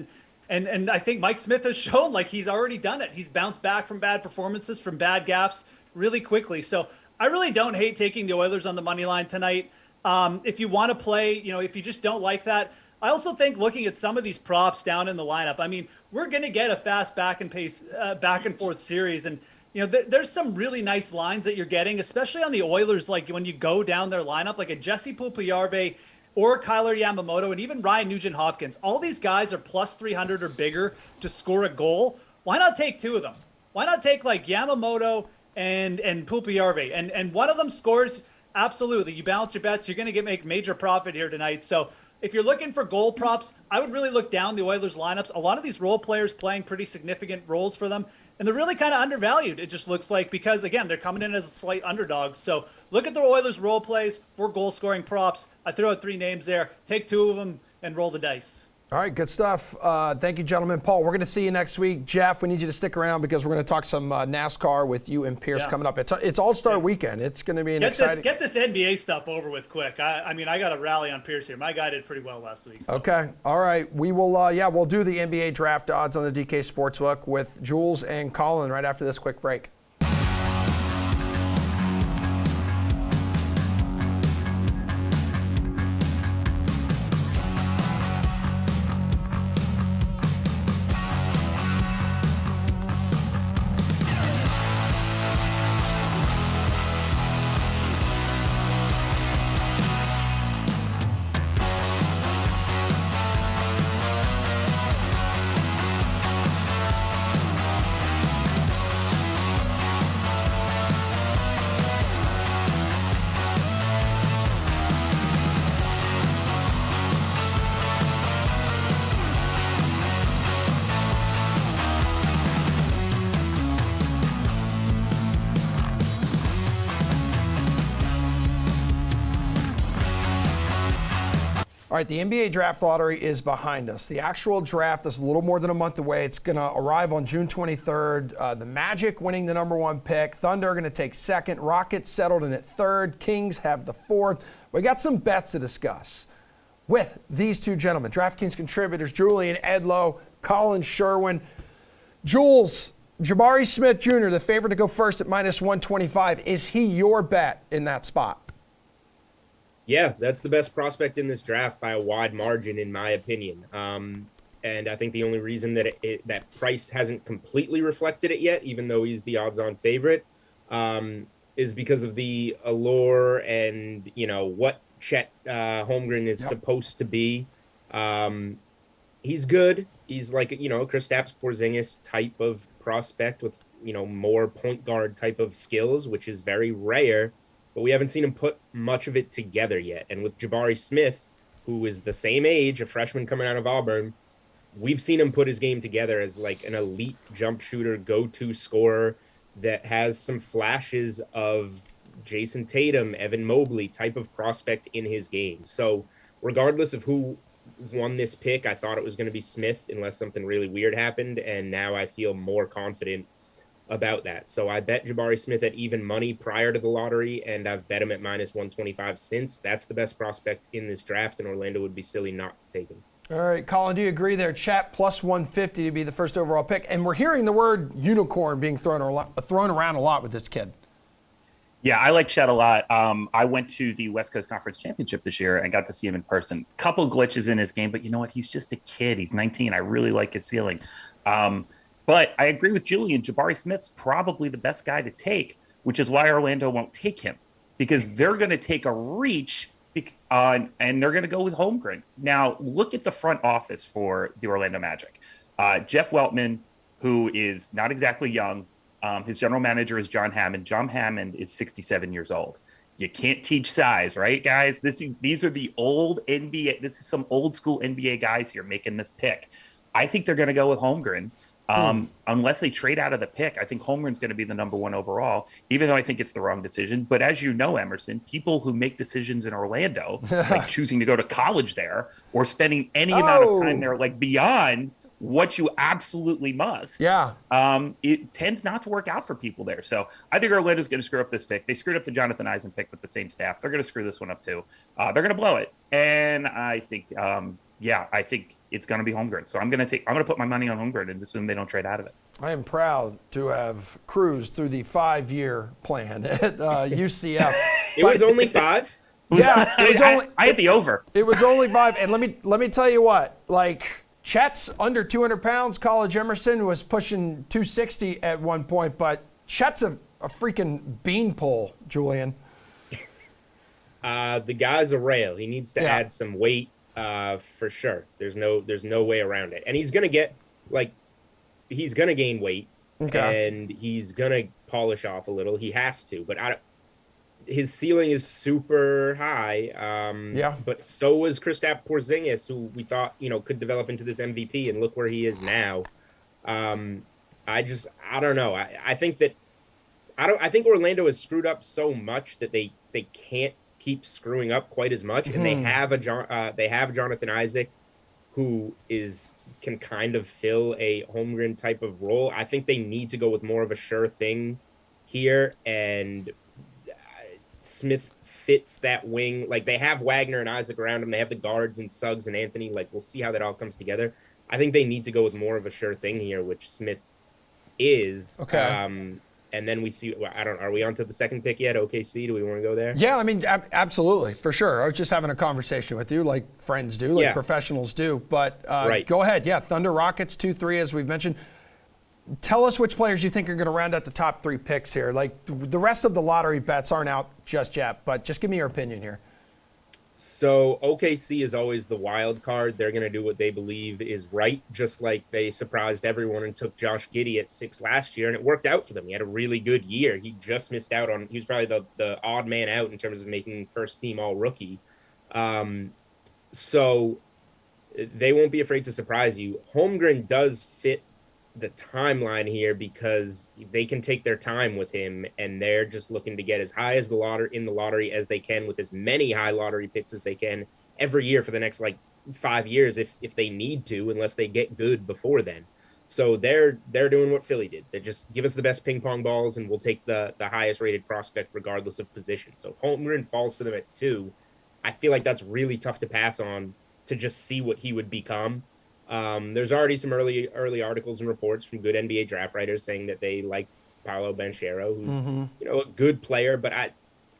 and I think Mike Smith has shown like he's already done it. He's bounced back from bad performances, from bad gaffes really quickly. So I really don't hate taking the Oilers on the money line tonight. If you want to play, if you just don't like that, I also think looking at some of these props down in the lineup, I mean, we're going to get a fast back and forth series. And, there's some really nice lines that you're getting, especially on the Oilers. Like when you go down their lineup, like a Jesse Pulpuyarvi or Kyler Yamamoto and even Ryan Nugent-Hopkins. All these guys are plus 300 or bigger to score a goal. Why not take 2 of them? Why not take like Yamamoto and Pulpuyarvi? And one of them scores. Absolutely. You balance your bets. You're going to make major profit here tonight. So if you're looking for goal props, I would really look down the Oilers lineups. A lot of these role players playing pretty significant roles for them, and they're really kind of undervalued, it just looks like, because, again, they're coming in as a slight underdogs. So look at the Oilers role plays for goal-scoring props. I threw out 3 names there. Take 2 of them and roll the dice. All right, good stuff. Thank you, gentlemen. Paul, we're going to see you next week. Jeff, we need you to stick around because we're going to talk some NASCAR with you and Pierce coming up. It's All-Star Weekend. It's going to be exciting. Get this NBA stuff over with quick. I mean, I got a rally on Pierce here. My guy did pretty well last week. So. Okay. All right. We will, we'll do the NBA draft odds on the DK Sportsbook with Jules and Colin right after this quick break. All right, the NBA draft lottery is behind us. The actual draft is a little more than a month away. It's going to arrive on June 23rd. The Magic winning the number 1 pick. Thunder are going to take second. Rockets settled in at third. Kings have the fourth. We got some bets to discuss with these two gentlemen, DraftKings contributors Julian Edlow, Colin Sherwin. Jules, Jabari Smith Jr., the favorite to go first at -125. Is he your bet in that spot? Yeah, that's the best prospect in this draft by a wide margin, in my opinion. And I think the only reason that that price hasn't completely reflected it yet, even though he's the odds-on favorite, is because of the allure and, what Chet Holmgren is supposed to be. He's good. He's like, Kristaps Porzingis type of prospect with, more point guard type of skills, which is very rare. But we haven't seen him put much of it together yet. And with Jabari Smith, who is the same age, a freshman coming out of Auburn, we've seen him put his game together as like an elite jump shooter, go-to scorer that has some flashes of Jason Tatum, Evan Mobley type of prospect in his game. So regardless of who won this pick, I thought it was going to be Smith unless something really weird happened. And now I feel more confident about that. So I bet Jabari Smith at even money prior to the lottery, and I've bet him at -125 since. That's the best prospect in this draft, and Orlando would be silly not to take him. All right, Colin, do you agree there? Chat +150 to be the first overall pick. And we're hearing the word unicorn being thrown around a lot with this kid. Yeah, I like Chet a lot. I went to the West Coast Conference Championship this year and got to see him in person. Couple glitches in his game, but you know what? He's just a kid. He's 19. I really like his ceiling. But I agree with Julian. Jabari Smith's probably the best guy to take, which is why Orlando won't take him, because they're going to take a reach and they're going to go with Holmgren. Now, look at the front office for the Orlando Magic. Jeff Weltman, who is not exactly young. His general manager is John Hammond. John Hammond is 67 years old. You can't teach size, right, guys? These are the old NBA. This is some old school NBA guys here making this pick. I think they're going to go with Holmgren. Unless they trade out of the pick, I think Holmgren's going to be the number 1 overall, even though I think it's the wrong decision. But as you know, Emerson, people who make decisions in Orlando, like choosing to go to college there or spending any amount of time there, like beyond what you absolutely must, it tends not to work out for people there. So I think Orlando's going to screw up this pick. They screwed up the Jonathan Eisen pick with the same staff. They're going to screw this one up too. They're going to blow it. And I think I think it's going to be Holmgren. So I'm going to put my money on Holmgren and assume they don't trade out of it. I am proud to have cruised through the 5-year plan at UCF. It was only 5. Yeah, I had the over. It was only 5, and let me tell you what. Like Chet's under 200 pounds. College Emerson was pushing 260 at one point, but Chet's a freaking beanpole, Julian. The guy's a rail. He needs to add some weight. For sure. There's no way around it. And he's going to gain weight and he's going to polish off a little. He has to, but his ceiling is super high. But so was Kristaps Porzingis, who we thought, could develop into this MVP, and look where he is now. I don't know. I think Orlando has screwed up so much that they can't keep screwing up quite as much, and they have Jonathan Isaac, who can kind of fill a Holmgren type of role. I think they need to go with more of a sure thing here, and Smith fits that wing. Like, they have Wagner and Isaac around him. They have the guards and Suggs and Anthony. Like, we'll see how that all comes together. I think they need to go with more of a sure thing here, which Smith is. Okay. And then we see, are we on to the second pick yet? OKC, do we want to go there? Yeah, I mean, absolutely, for sure. I was just having a conversation with you like friends do, like professionals do. But Go ahead. Yeah, Thunder, Rockets, 2-3, as we've mentioned. Tell us which players you think are going to round out the top 3 picks here. Like, the rest of the lottery bets aren't out just yet, but just give me your opinion here. So OKC is always the wild card. They're going to do what they believe is right, just like they surprised everyone and took Josh Giddey at 6 last year, and it worked out for them. He had a really good year. He just missed out on – he was probably the odd man out in terms of making first-team all-rookie. So they won't be afraid to surprise you. Holmgren does fit the timeline here because they can take their time with him, and they're just looking to get as high as in the lottery as they can, with as many high lottery picks as they can, every year for the next like 5 years if they need to, unless they get good before then. So they're doing what Philly did. They just give us the best ping pong balls, and we'll take the highest rated prospect regardless of position. So if Holmgren falls to them at 2, I feel like that's really tough to pass on to just see what he would become. There's already some early articles and reports from good NBA draft writers saying that they like Paolo Banchero, who's a good player, but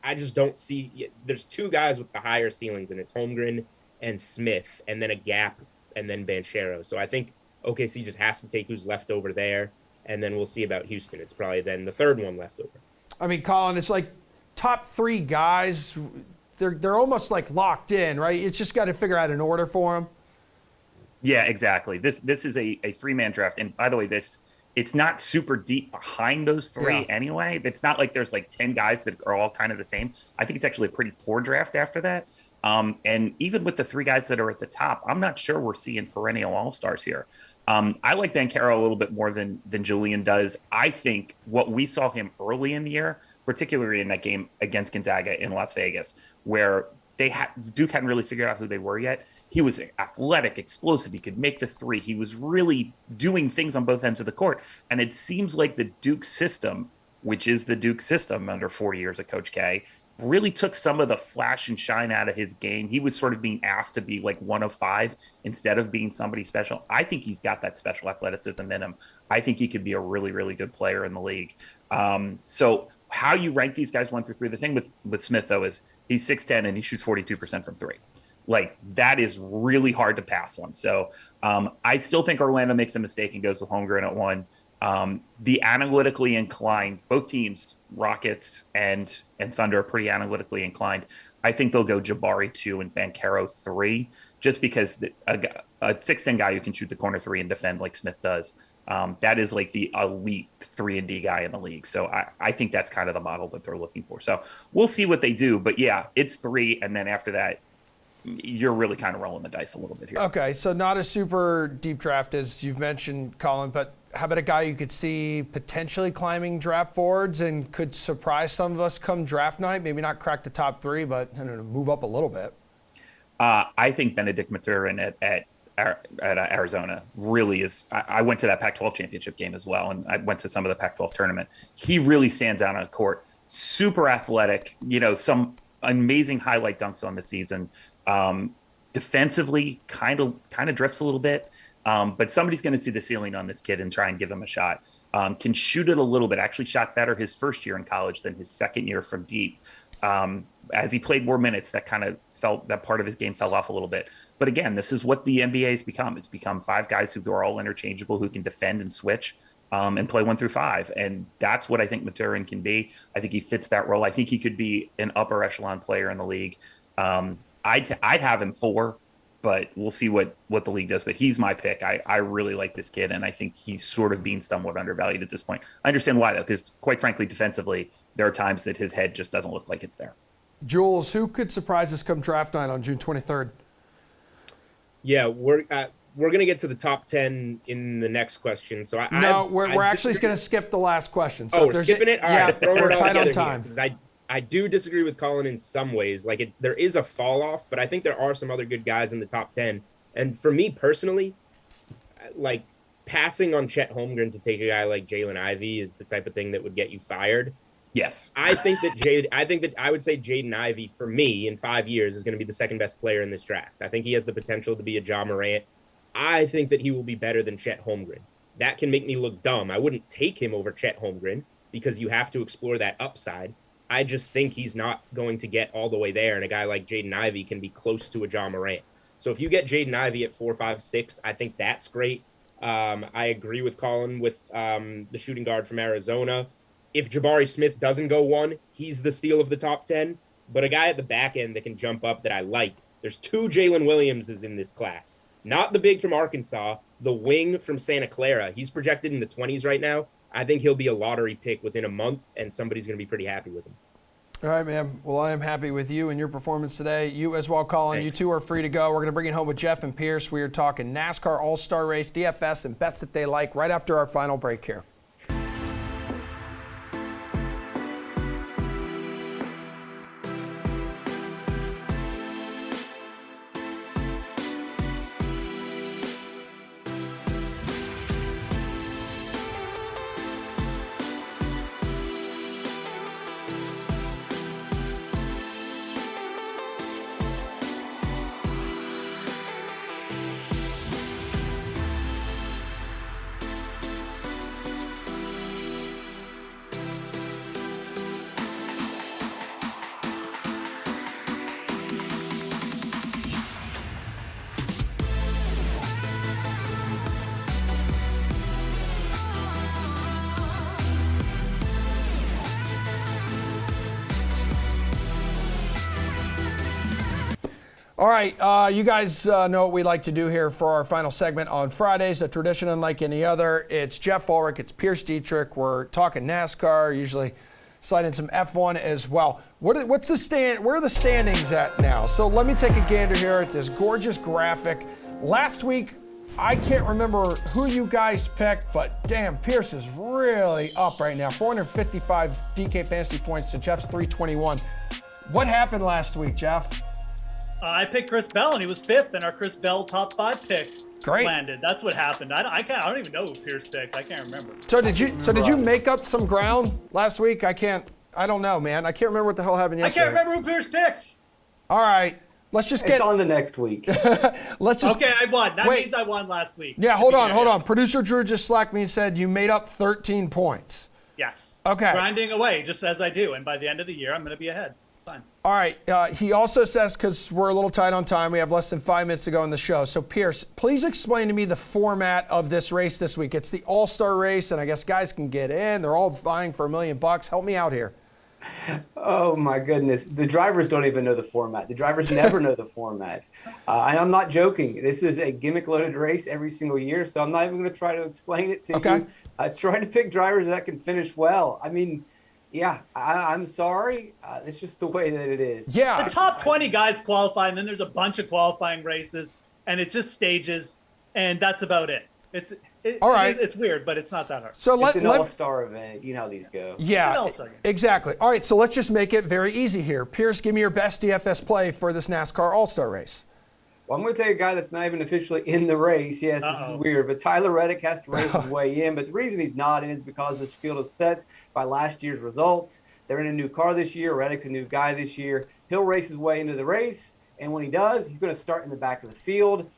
I just don't see. There's 2 guys with the higher ceilings, and it's Holmgren and Smith, and then a gap, and then Banchero. So I think OKC just has to take who's left over there, and then we'll see about Houston. It's probably then the 3rd one left over. I mean, Colin, it's like top 3 guys. They're almost like locked in, right? It's just got to figure out an order for them. Yeah, exactly. This is a 3-man draft, and by the way, it's not super deep behind those 3 anyway. It's not like there's like 10 guys that are all kind of the same. I think it's actually a pretty poor draft after that. And even with the 3 guys that are at the top, I'm not sure we're seeing perennial all-stars here. I like Banchero a little bit more than Julian does. I think what we saw him early in the year, particularly in that game against Gonzaga in Las Vegas, where Duke hadn't really figured out who they were yet. He was athletic, explosive. He could make the 3. He was really doing things on both ends of the court. And it seems like the Duke system, which is the Duke system under 4 years of Coach K, really took some of the flash and shine out of his game. He was sort of being asked to be like 1 of 5 instead of being somebody special. I think he's got that special athleticism in him. I think he could be a really, really good player in the league. So how you rank these guys 1 through 3, the thing with Smith, though, is he's 6'10" and he shoots 42% from 3. Like, that is really hard to pass on. So I still think Orlando makes a mistake and goes with Holmgren at 1. The analytically inclined, both teams, Rockets and Thunder, are pretty analytically inclined. I think they'll go Jabari 2 and Banchero 3, just because a 6'10" guy who can shoot the corner 3 and defend like Smith does. That is like the elite 3-and-D guy in the league. So I think that's kind of the model that they're looking for. So we'll see what they do. But yeah, it's 3. And then after that, you're really kind of rolling the dice a little bit here. Okay, so not a super deep draft as you've mentioned, Colin, but how about a guy you could see potentially climbing draft boards and could surprise some of us come draft night? Maybe not crack the top 3, but I don't know, move up a little bit. I think Benedict Maturin at Arizona really is. I went to that Pac-12 championship game as well, and I went to some of the Pac-12 tournament. He really stands out on court. Super athletic, some amazing highlight dunks on the season. Defensively, kind of drifts a little bit, but somebody's going to see the ceiling on this kid and try and give him a shot. Can shoot it a little bit. Actually shot better his first year in college than his second year from deep. As he played more minutes, that part of his game fell off a little bit. But again, this is what the NBA has become. It's become 5 guys who are all interchangeable, who can defend and switch and play 1 through 5. And that's what I think Maturin can be. I think he fits that role. I think he could be an upper echelon player in the league. I'd have him 4, but we'll see what the league does. But he's my pick. I really like this kid, and I think he's sort of being somewhat undervalued at this point. I understand why, though, because quite frankly, defensively, there are times that his head just doesn't look like it's there. Jules, who could surprise us come draft night on June 23rd? Yeah, we're going to get to the top 10 in the next question. So we're actually going to skip the last question. So we're skipping it? All right, throwing it all tight on together time. Here, I do disagree with Colin in some ways. Like, there is a fall off, but I think there are some other good guys in the top 10. And for me personally, like, passing on Chet Holmgren to take a guy like Jalen Ivey is the type of thing that would get you fired. Yes. I think that I would say Jaden Ivey, for me, in 5 years, is going to be the second best player in this draft. I think he has the potential to be a Ja Morant. I think that he will be better than Chet Holmgren. That can make me look dumb. I wouldn't take him over Chet Holmgren because you have to explore that upside. I just think he's not going to get all the way there, and a guy like Jaden Ivey can be close to a Ja Morant. So if you get Jaden Ivey at 4, 5, 6, I think that's great. I agree with Colin with the shooting guard from Arizona. If Jabari Smith doesn't go 1, he's the steal of the top 10. But a guy at the back end that can jump up that I like, there's 2 Jalen Williamses in this class. Not the big from Arkansas, the wing from Santa Clara. He's projected in the 20s right now. I think he'll be a lottery pick within a month, and somebody's going to be pretty happy with him. All right, man. Well, I am happy with you and your performance today. You as well, Colin. Thanks. You two are free to go. We're going to bring it home with Jeff and Pierce. We are talking NASCAR All-Star Race, DFS, and bets that they like right after our final break here. All right, you guys know what we like to do here for our final segment on Fridays, a tradition unlike any other. It's Jeff Ulrich, it's Pierce Dietrich. We're talking NASCAR, usually slide in some F1 as well. What's the stand? Where are the standings at now? So let me take a gander here at this gorgeous graphic. Last week, I can't remember who you guys picked, but damn, Pierce is really up right now. 455 DK fantasy points to Jeff's 321. What happened last week, Jeff? I picked Chris Bell, and he was 5th, and our Chris Bell top 5 pick landed. That's what happened. I don't even know who Pierce picked. I can't remember. So did you make up some ground last week? I don't know, man. I can't remember what the hell happened yesterday. I can't remember who Pierce picked. All right. Let's just It's on the next week. let's just Okay, I won. That means I won last week. Yeah, hold on. Producer Drew just slacked me and said you made up 13 points. Yes. Okay. Grinding away, just as I do. And by the end of the year, I'm going to be ahead. It's fine. All right. He also says, because we're a little tight on time, we have less than 5 minutes to go in the show. So, Pierce, please explain to me the format of this race this week. It's the All-Star race, and I guess guys can get in. They're all vying for $1 million. Help me out here. Oh my goodness. The drivers don't even know the format. The drivers never know the format. And I'm not joking. This is a gimmick loaded race every single year. So I'm not even going to try to explain it to you. Try to pick drivers that can finish well. I mean, yeah, I'm sorry. It's just the way that it is. Yeah. The top 20 guys qualify, and then there's a bunch of qualifying races, and it's just stages, and that's about it. All right. It's weird, but it's not that hard. So it's an all-star event. You know how these go. Yeah, exactly. All right, so let's just make it very easy here. Pierce, give me your best DFS play for this NASCAR All-Star race. Well, I'm going to take a guy that's not even officially in the race. Yes, this is weird, but Tyler Reddick has to race his way in. But the reason he's not in is because this field is set by last year's results. They're in a new car this year. Reddick's a new guy this year. He'll race his way into the race, and when he does, he's going to start in the back of the field.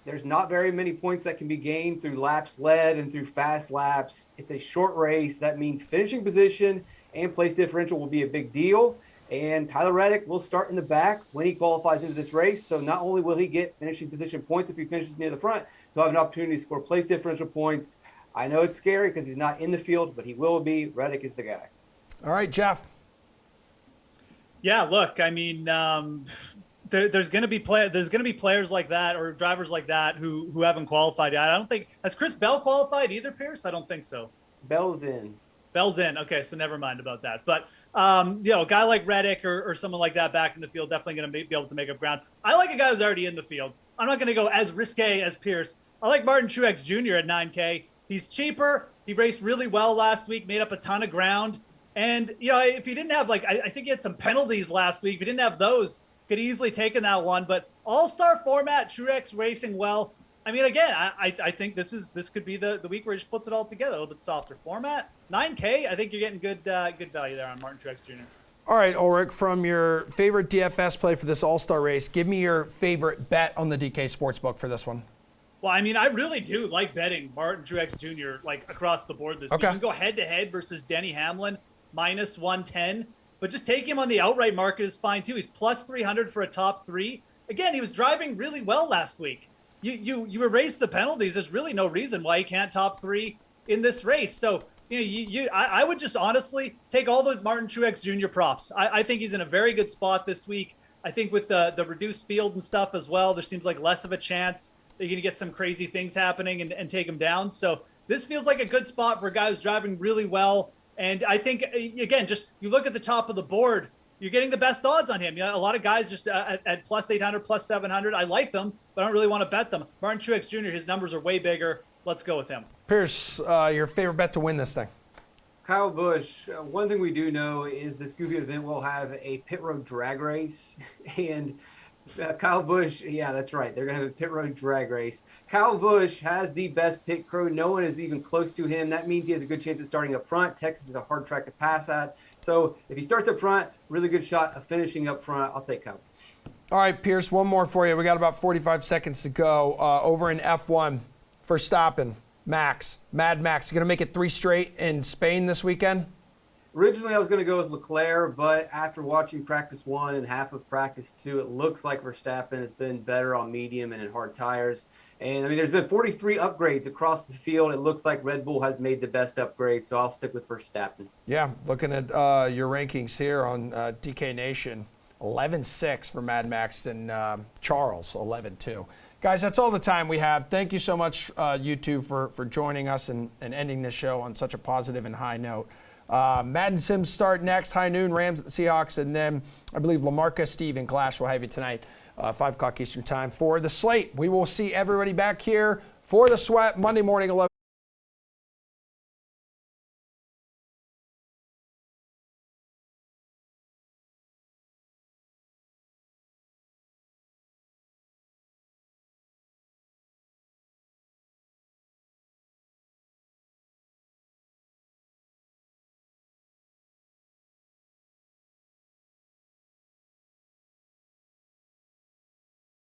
There's not very many points that can be gained through laps led and through fast laps. It's a short race. That means finishing position and place differential will be a big deal. And Tyler Reddick will start in the back when he qualifies into this race. So not only will he get finishing position points if he finishes near the front, he'll have an opportunity to score place differential points. I know it's scary because he's not in the field, but he will be. Reddick is the guy. All right, Jeff. Yeah, look, I mean, there's going to be players like that or drivers like that who haven't qualified yet. I don't think has Chris Bell qualified either, Pierce? I don't think so. Bell's in. Okay, so never mind about that. But a guy like Reddick or someone like that back in the field definitely going to be able to make up ground. I like a guy who's already in the field. I'm not going to go as risque as Pierce. I like Martin Truex Jr. at 9K. He's cheaper. He raced really well last week, made up a ton of ground. And if he didn't have I think he had some penalties last week. If he didn't have those, could easily taken that one. But all-star format, Truex racing well. I mean, again, I think this could be the week where he just puts it all together. A little bit softer format. 9K, I think you're getting good value there on Martin Truex Jr. All right, Ulrich, from your favorite DFS play for this All-Star race, give me your favorite bet on the DK Sportsbook for this one. Well, I mean, I really do like betting Martin Truex Jr. across the board this week. You can go head-to-head versus Denny Hamlin, -110. But just take him on the outright market is fine, too. He's +300 for a top 3. Again, he was driving really well last week. You erase the penalties. There's really no reason why he can't top 3 in this race. So, I would just honestly take all the Martin Truex Jr. props. I think he's in a very good spot this week. I think with the reduced field and stuff as well, there seems like less of a chance that you're going to get some crazy things happening and take him down. So this feels like a good spot for a guy who's driving really well. And I think, again, just you look at the top of the board, you're getting the best odds on him. A lot of guys just at +800, +700. I like them, but I don't really want to bet them. Martin Truex Jr., his numbers are way bigger. Let's go with him. Pierce, your favorite bet to win this thing? Kyle Busch. One thing we do know is this goofy event will have a pit road drag race. And Kyle Busch, yeah, that's right. They're going to have a pit road drag race. Kyle Busch has the best pit crew. No one is even close to him. That means he has a good chance of starting up front. Texas is a hard track to pass at. So if he starts up front, really good shot of finishing up front. I'll take Kyle. All right, Pierce, one more for you. We got about 45 seconds to go. Over in F1, Verstappen, Mad Max. You going to make it 3 straight in Spain this weekend? Originally, I was going to go with Leclerc, but after watching practice 1 and half of practice 2, it looks like Verstappen has been better on medium and in hard tires. And, I mean, there's been 43 upgrades across the field. It looks like Red Bull has made the best upgrade, so I'll stick with Verstappen. Yeah, looking at your rankings here on DK Nation, 11-6 for Mad Max, and Charles 11-2. Guys, that's all the time we have. Thank you so much, you two, for joining us and ending this show on such a positive and high note. Madden Sims start next, high noon, Rams at the Seahawks, and then I believe LaMarcus, Steve, and Clash will have you tonight, 5 o'clock Eastern time for the slate. We will see everybody back here for the Sweat Monday morning, 11.